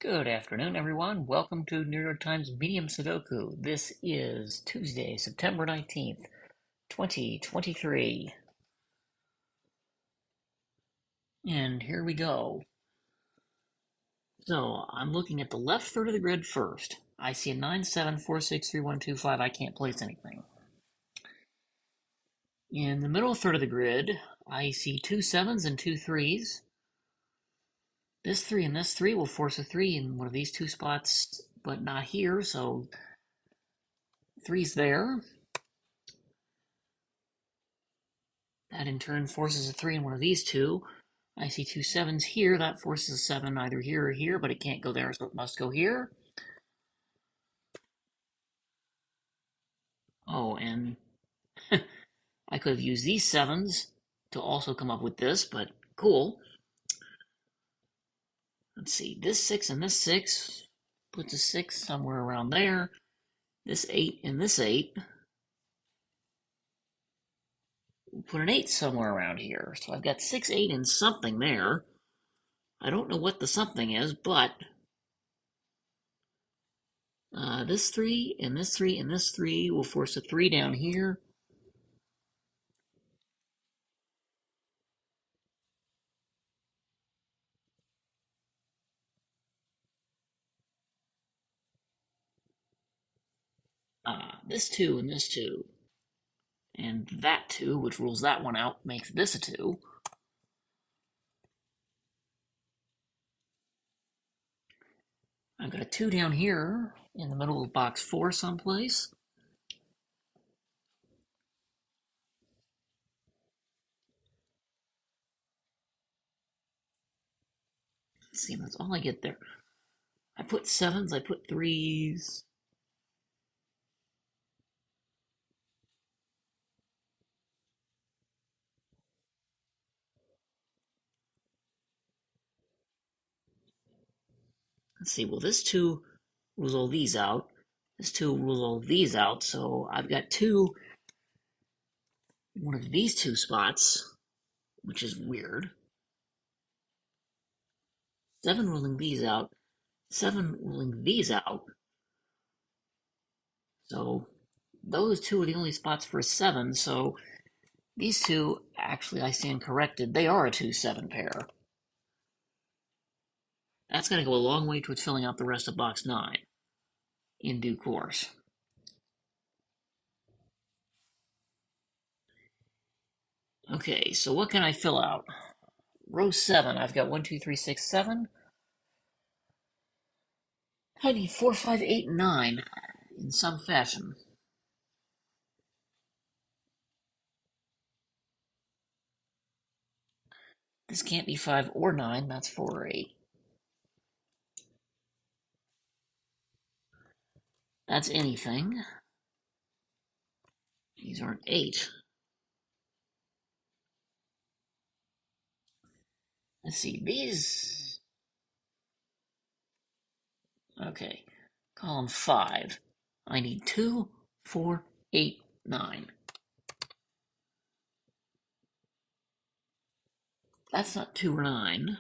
Good afternoon, everyone. Welcome to New York Times Medium Sudoku. This is Tuesday, September 19th, 2023. And here we go. So I'm looking at the left third of the grid first. I see a 9, 7, 4, 6, 3, 1, 2, 5. I can't place anything. In the middle third of the grid, I see two sevens and two threes. This 3 and this 3 will force a 3 in one of these two spots, but not here, so 3's there. That in turn forces a 3 in one of these two. I see two sevens here. That forces a 7 either here or here, but it can't go there, so it must go here. Oh, and I could have used these sevens to also come up with this, but cool. Let's see, this 6 and this 6 puts a 6 somewhere around there. This 8 and this 8 will put an 8 somewhere around here. So I've got 6, 8, and something there. I don't know what the something is, but this 3 and this 3 and this 3 will force a 3 down here. This 2 and this 2. And that 2, which rules that one out, makes this a 2. I've got a 2 down here in the middle of box 4 someplace. Let's see, that's all I get there. I put 7s, I put 3s. Let's see, well, this 2 rules all these out. This 2 rules all these out, so I've got 2 in one of these two spots, which is weird. 7 ruling these out, 7 ruling these out. So those 2 are the only spots for a 7, so these 2, actually, I stand corrected. They are a 2-7 pair. That's going to go a long way towards filling out the rest of box 9 in due course. Okay, so what can I fill out? Row 7, I've got 1, 2, 3, 6, 7. I need 4, 5, 8, 9 in some fashion. This can't be 5 or 9, that's 4 or 8. That's anything. These aren't 8. Let's see, these. Okay, column 5. I need 2, 4, 8, 9. That's not 2 or 9.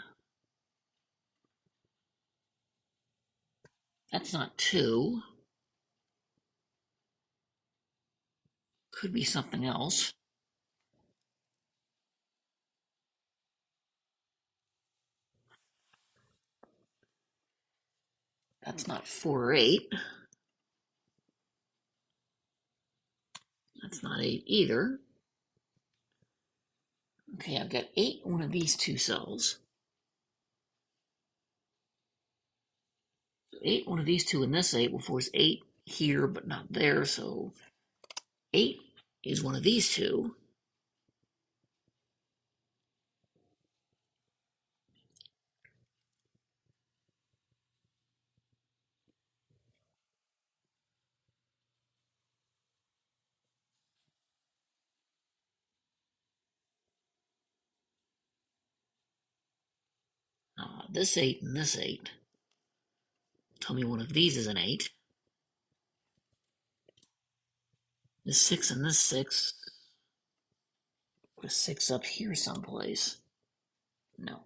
That's not 2. Could be something else. That's not 4 or 8. That's not 8 either. Okay, I've got 8 in one of these two cells. 8 one of these two and this 8 will force 8 here but not there, so 8 is one of these two. This 8 and this 8. Tell me one of these is an 8. This 6 and this 6. Put a 6 up here someplace. No.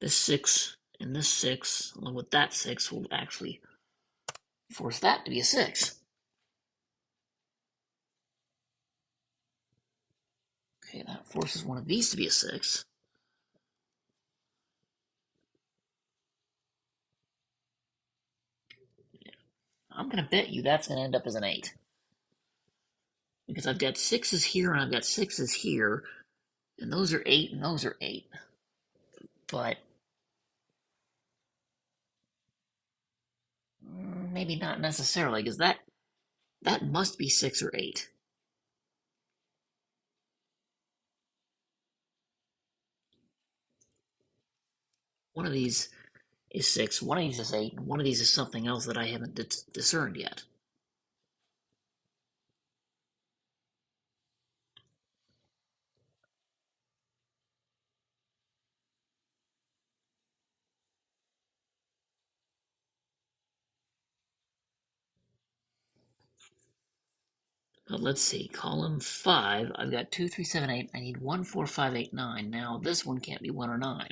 This 6 and this 6, along with that 6, will actually force that to be a 6. Okay, that forces one of these to be a 6. I'm going to bet you that's going to end up as an 8. Because I've got 6's here and I've got 6's here. And those are 8 and those are 8. But maybe not necessarily, because that must be 6 or 8. One of these is 6, one of these is 8, and one of these is something else that I haven't discerned yet. But let's see, column 5, I've got 2, 3, 7, 8. I need 1, 4, 5, 8, 9. Now, this one can't be 1 or 9.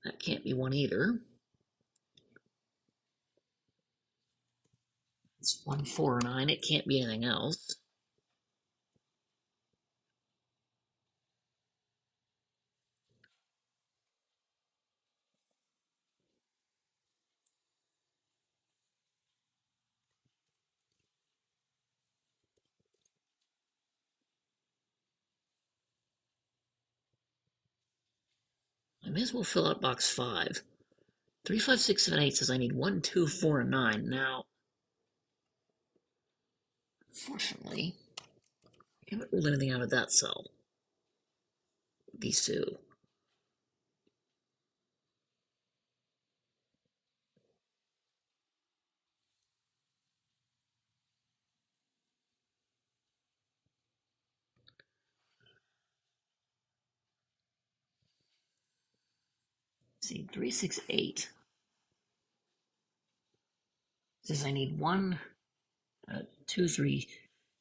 That can't be 1 either. It's 1, 4, or 9. It can't be anything else. I may as well fill out box 5. 3, 5, 6, 7, 8 says I need 1, 2, 4, and 9. Now, fortunately, I haven't ruled anything out of that cell. These two. See, 3, 6, 8 says I need 1, 2, 3,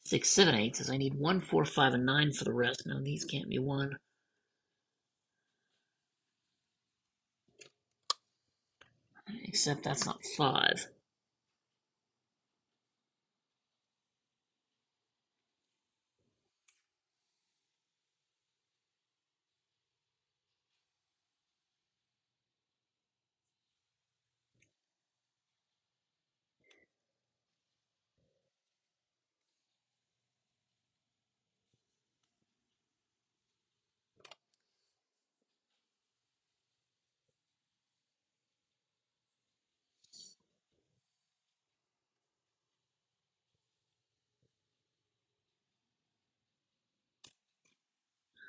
6, 7, 8 says I need 1, 4, 5, and 9 for the rest. Now, these can't be 1. Except that's not 5.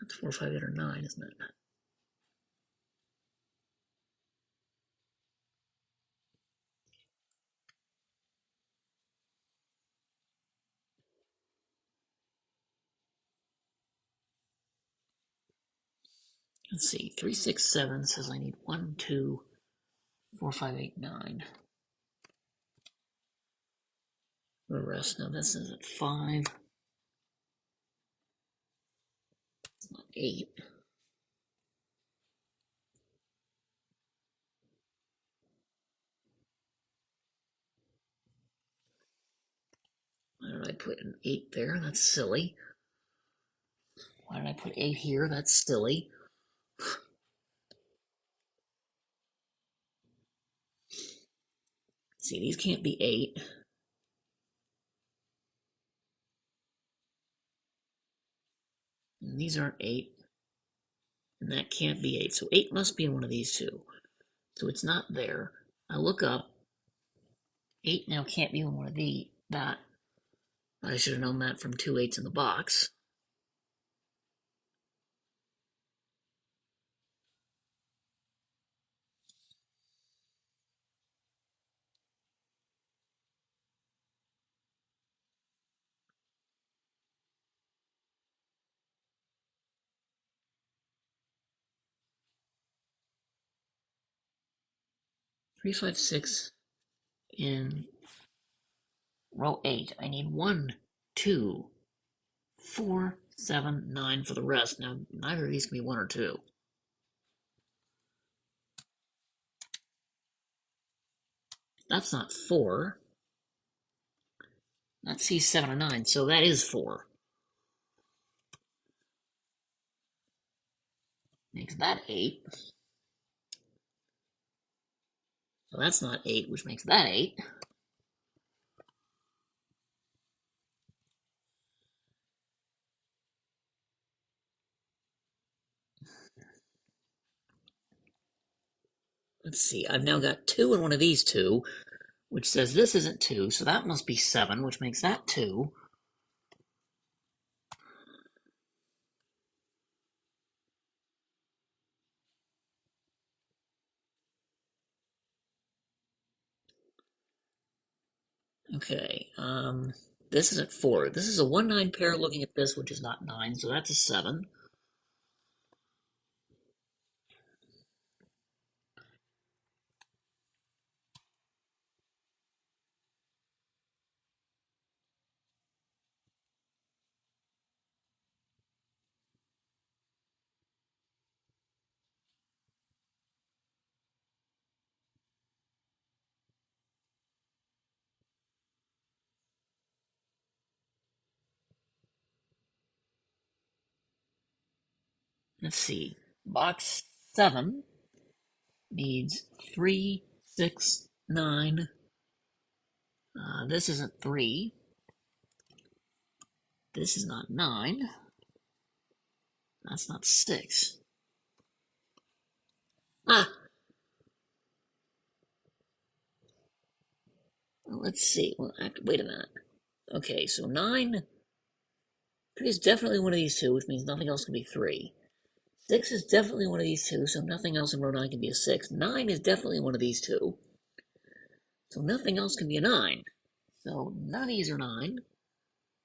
That's 4, 5, 8, or 9, isn't it? Let's see. 3, 6, 7 says I need 1, 2, 4, 5, 8, 9. The rest. Now, this is at 5. It's not 8. Why did I put an 8 there? That's silly. Why did I put 8 here? That's silly. See, these can't be 8. And these aren't 8. And that can't be 8. So 8 must be in one of these two. So it's not there. I look up. 8 now can't be in one of that. I should have known that from 2 8s in the box. 3, 5, 6 in Row 8. I need 1, 2, 4, 7, 9 for the rest. Now, neither of these can be 1 or 2. That's not 4. That's C7 and 9, so that is 4. Makes that 8. So that's not 8, which makes that 8. Let's see, I've now got 2 in one of these two, which says this isn't 2, so that must be 7, which makes that 2. Okay, this isn't 4. This is a 1-9 pair looking at this, which is not 9, so that's a 7. Let's see. Box 7 needs 3, 6, 9. This isn't 3. This is not 9. That's not 6. Ah! Well, let's see. Well, wait a minute. Okay, so 9. 3 is definitely one of these two, which means nothing else can be 3. 6 is definitely one of these two, so nothing else in row 9 can be a 6. 9 is definitely one of these two, so nothing else can be a 9. So none of these are 9.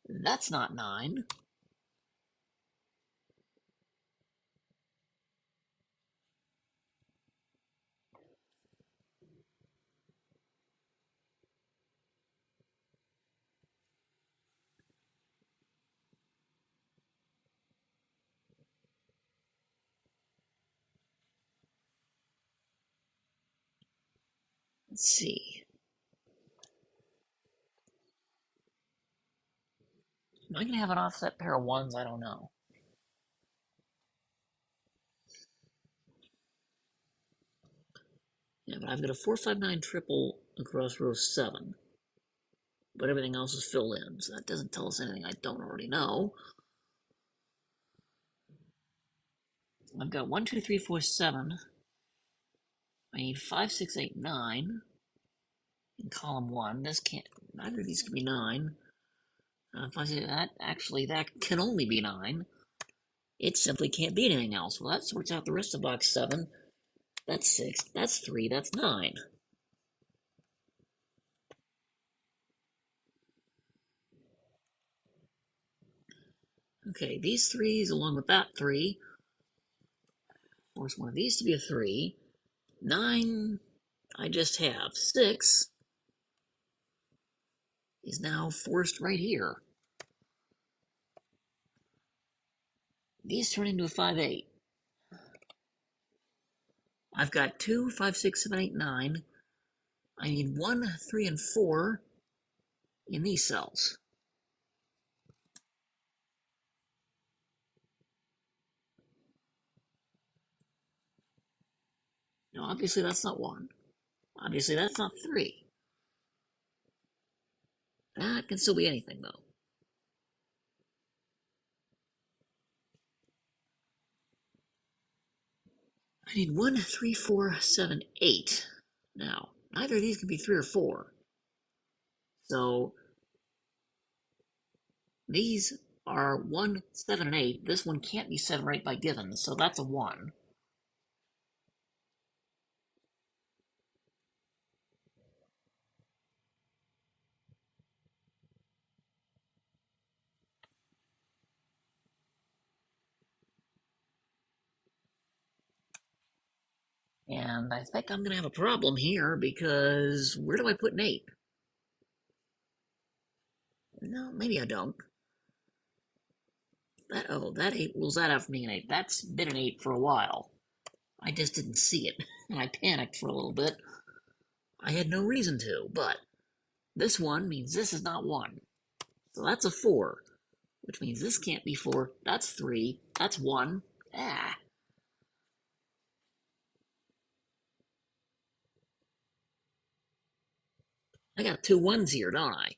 That's not 9. Let's see. Am I going to have an offset pair of 1s? I don't know. Yeah, but I've got a 4, 5, 9 triple across row 7. But everything else is filled in, so that doesn't tell us anything I don't already know. I've got 1, 2, 3, 4, 7. I need 5, 6, 8, 9 in column 1. This can't, neither of these can be 9. If I say that, actually, that can only be 9. It simply can't be anything else. Well, that sorts out the rest of box 7. That's 6, that's 3, that's 9. Okay, these 3s along with that 3 force one of these to be a 3. 9, I just have. 6 is now forced right here. These turn into a 5, 8. I've got 2, 5, 6, 7, 8, 9. I need 1, 3, and 4 in these cells. Now, obviously, that's not 1. Obviously, that's not 3. That can still be anything, though. I need 1, 3, 4, 7, 8. Now, neither of these can be 3 or 4. So, these are 1, 7, and 8. This one can't be 7 or 8 by given, so that's a 1. And I think I'm going to have a problem here because where do I put an 8? No, maybe I don't. That 8 rules that out for me an 8. That's been an 8 for a while. I just didn't see it, and I panicked for a little bit. I had no reason to, but this one means this is not 1. So that's a 4, which means this can't be 4. That's 3. That's 1. Ah, I got 2 1s here, don't I?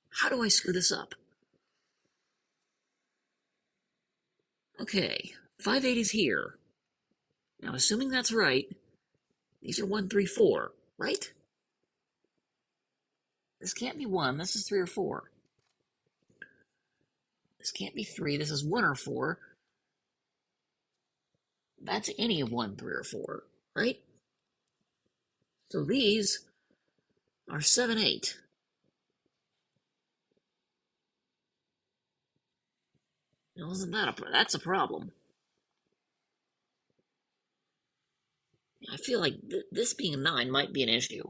How do I screw this up? Okay, 5 8 is here. Now, assuming that's right, these are 1 3 4, right? This can't be 1. This is 3 or 4. This can't be 3. This is 1 or 4. That's any of 1 3 or 4, right? So these are 7 8. Now, isn't that that's a problem? I feel like this being a 9 might be an issue.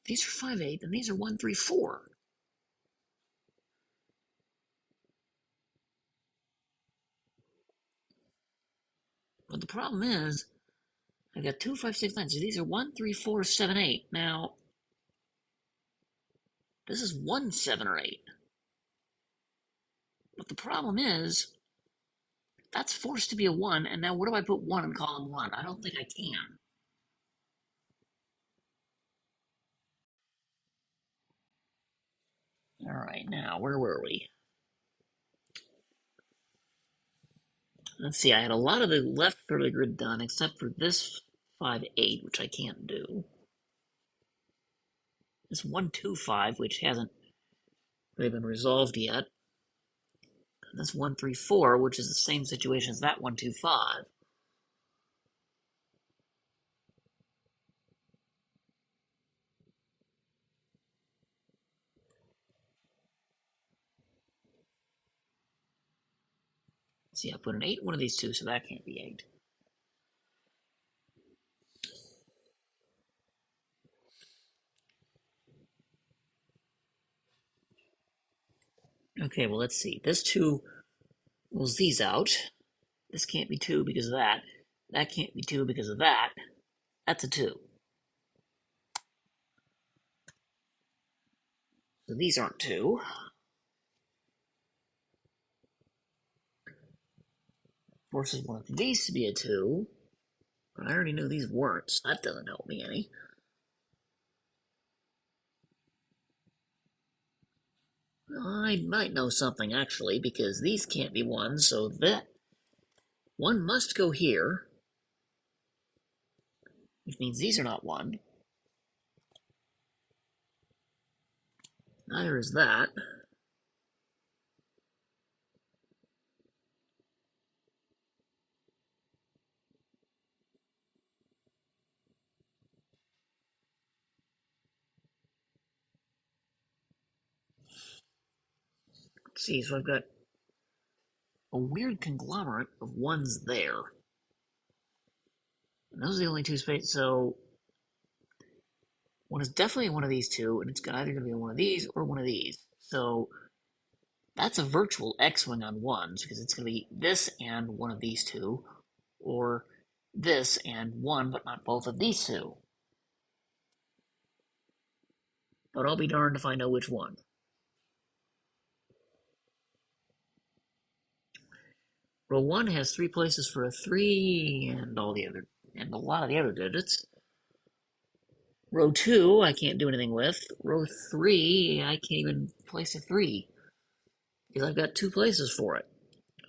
These are 5 8, and these are 1 3 4. But the problem is, I got 2 5 6 9. So these are 1 3 4 7 8. Now, this is 1 7 or 8. But the problem is, that's forced to be a 1, and now where do I put 1 in column 1? I don't think I can. Alright, now, where were we? Let's see, I had a lot of the left third of the grid done, except for this 5 8, which I can't do. This 1 2 5, which hasn't really been resolved yet. And this 1 3 4, which is the same situation as that 1 2 5. See, I put an 8 in one of these two, so that can't be 8. Okay, well, let's see. This 2 rules these out. This can't be 2 because of that. That can't be 2 because of that. That's a 2. So these aren't 2. Forces one of these to be a 2. But I already knew these weren't, so that doesn't help me any. I might know something, actually, because these can't be 1, so that 1 must go here, which means these are not 1. Neither is that. Let's see, so I've got a weird conglomerate of 1s there. And those are the only two spaces, so 1 is definitely one of these two, and it's either going to be one of these or one of these. So that's a virtual X-wing on 1s, because it's going to be this and one of these two, or this and one, but not both of these two. But I'll be darned if I know which one. Row 1 has 3 places for a 3, and all the other and a lot of the other digits. Row 2, I can't do anything with. Row 3, I can't even place a 3, because I've got 2 places for it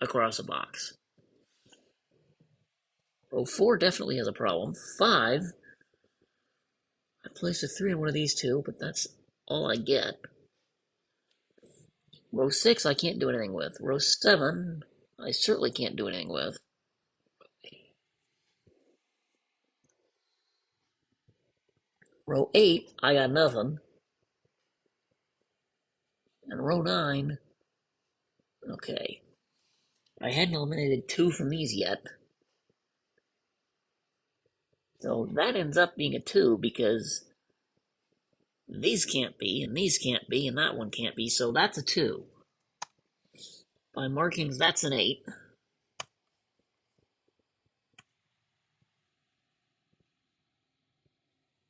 across a box. Row 4 definitely has a problem. 5, I placed a 3 on one of these two, but that's all I get. Row 6, I can't do anything with. Row 7, I certainly can't do anything with. Row 8, I got nothing. And row 9, okay. I hadn't eliminated 2 from these yet. So that ends up being a 2 because these can't be, and these can't be, and that one can't be, so that's a 2. By markings, that's an 8.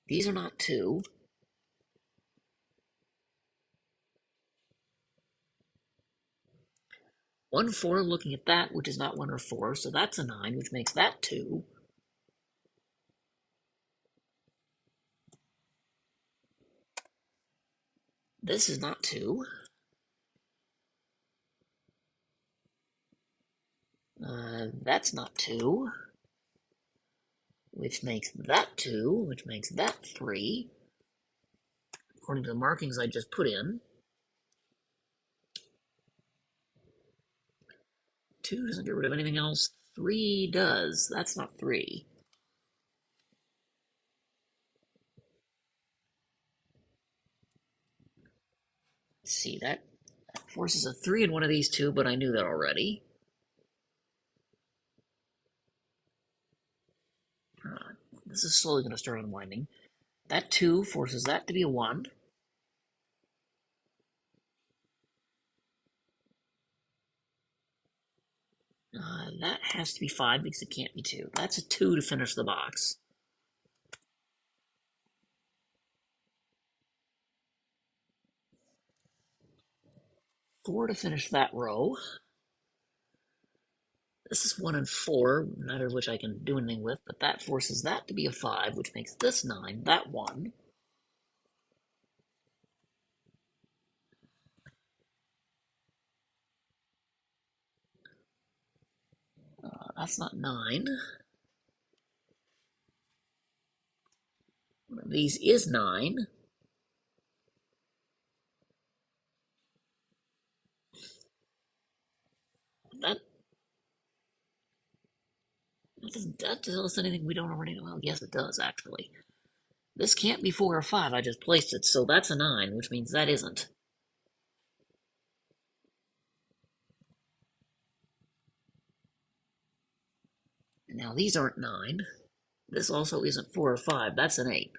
These are not 2. 1, 4, looking at that, which is not 1 or 4, so that's a 9, which makes that 2. This is not 2. That's not 2. Which makes that 2, which makes that 3. According to the markings I just put in. 2 doesn't get rid of anything else. 3 does. That's not 3. Let's see, that forces a 3 in one of these two, but I knew that already. This is slowly going to start unwinding. That 2 forces that to be a 1. That has to be 5 because it can't be 2. That's a 2 to finish the box. Four to finish that row. This is 1 and 4, neither of which I can do anything with, but that forces that to be a 5, which makes this 9, that 1. That's not 9. One of these is 9. That doesn't that tell us anything we don't already know? Well, yes, it does, actually. This can't be 4 or 5. I just placed it, so that's a 9, which means that isn't. And now these aren't 9. This also isn't 4 or 5. That's an 8.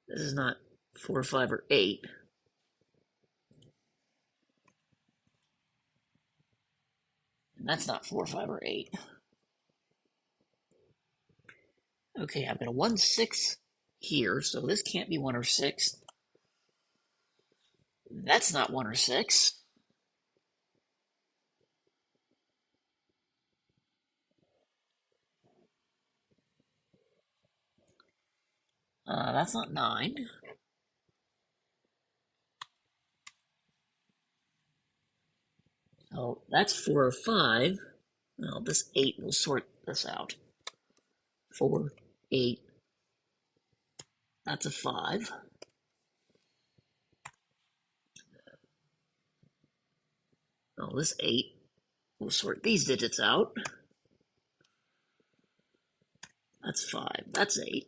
This is not 4 or 5 or 8. And that's not 4 or 5 or 8. Okay, I've got a 1, 6 here, so this can't be 1 or 6. That's not 1 or 6. That's not 9. So that's 4 or 5. Well, this 8 will sort this out. 4, 8. That's a 5. Well, this 8 will sort these digits out. That's 5. That's 8.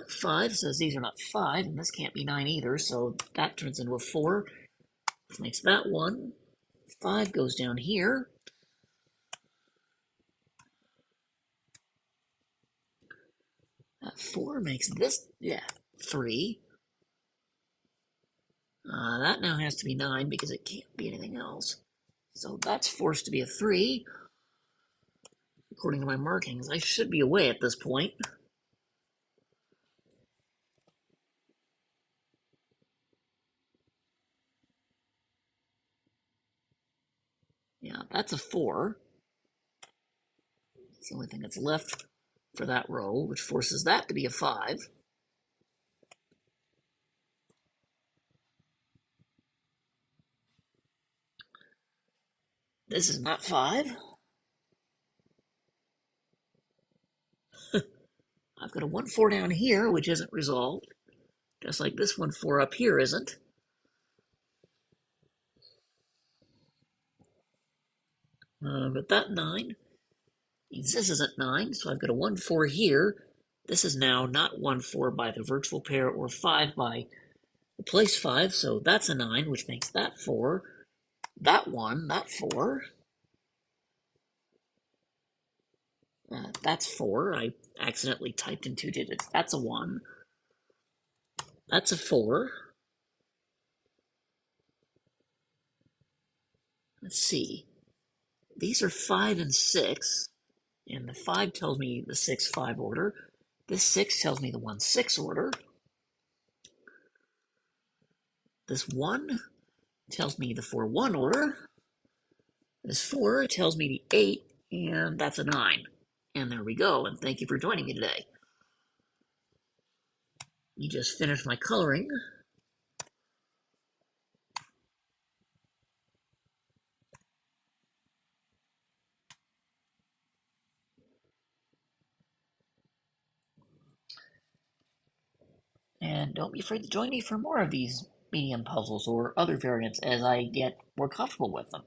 5 says these are not 5, and this can't be 9 either, so that turns into a 4, which makes that 1. 5 goes down here. That 4 makes this, 3. That now has to be 9 because it can't be anything else. So that's forced to be a 3. According to my markings, I should be away at this point. Yeah, that's a 4. It's the only thing that's left for that row, which forces that to be a 5. This is not 5. I've got a 1, 4 down here, which isn't resolved. Just like this 1, 4 up here isn't. But that 9 means this isn't 9, so I've got a 1, 4 here. This is now not 1, 4 by the virtual pair or 5 by the place 5, so that's a 9, which makes that 4. That 1, that 4. That's 4. I accidentally typed in 2 digits. That's a 1. That's a 4. Let's see. These are 5 and 6, and the 5 tells me the 6, 5 order. This 6 tells me the 1, 6 order. This 1 tells me the 4, 1 order. This 4 tells me the 8, and that's a 9. And there we go, and thank you for joining me today. You just finished my coloring. And don't be afraid to join me for more of these medium puzzles or other variants as I get more comfortable with them.